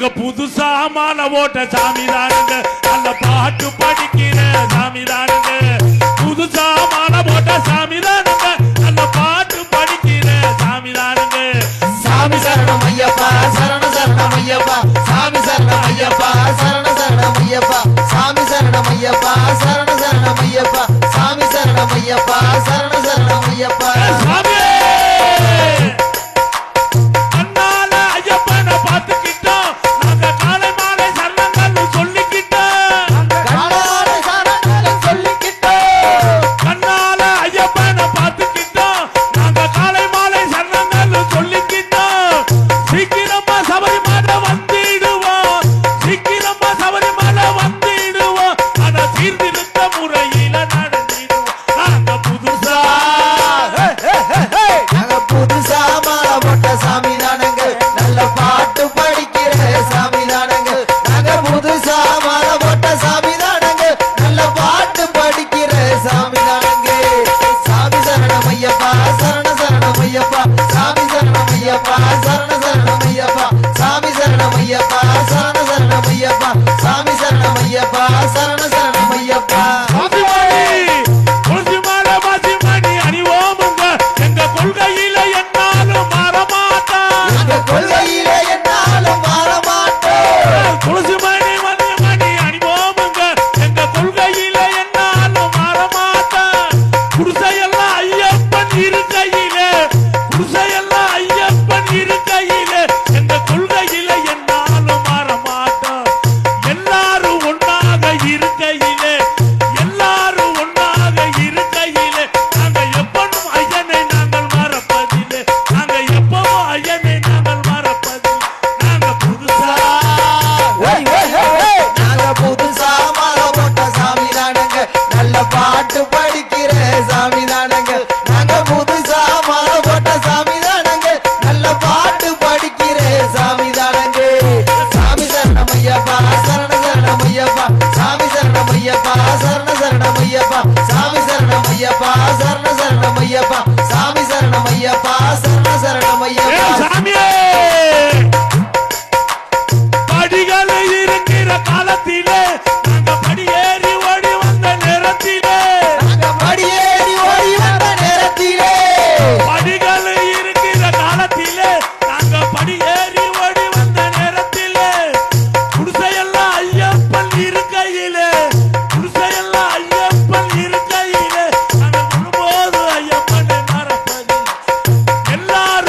நாங்க புதுசா மாலை போட்ட சாமி தானுங்க நல்ல பாட்டு படிக்கிற சாமி தானுங்க புதுசா மாலை போட்ட சாமி தானுங்க நல்ல பாட்டு படிக்கிற சாமி தானுங்க சாமி சரணம் ஐயப்பா சரண சரணம் ஐயப்பா சாமி சரணம் ஐயப்பா சரண சரணம் ஐயப்பா சாமி சரணம் ஐயப்பா சரண சரணம் ஐயப்பா சாமி சரணம் ஐயப்பா சரண சரணம் ஐயப்பா சாமி அண்ணால ஐயப்பனை பார்த்துக்கிட்டோம் நாங்க காலை மாலை சரணங்கள் சொல்லிக்கிட்டோம் கண்ணால சரணம் சொல்லிக்கிட்டோம் கண்ணால ஐயப்பனை பார்த்துக்கிட்டோம் நாங்க காலை மாலை சரணங்கள் சொல்லிக்கிட்டோம் சீக்கிரமா சபரிமலை வந்திடுவோம் சீக்கிரமா சபரிமலை வந்திடுவோம் ஆனா சீர்திருத்த முறையில நடந்திடுவோம் நாங்க புதுசா நாங்க புதுசா மாலை போட்ட சாமி தானங்க நல்ல பாட்டு படிக்கிற சாமி தானங்க நாங்க புதுசா மாலை போட்ட சாமி தானங்க நல்ல பாட்டு படிக்கிற சாமி தானங்க சாமி சரணம் ஐயப்பா சரண சரணம் ஐயப்பா சாமி சரணம் ஐயப்பா சரண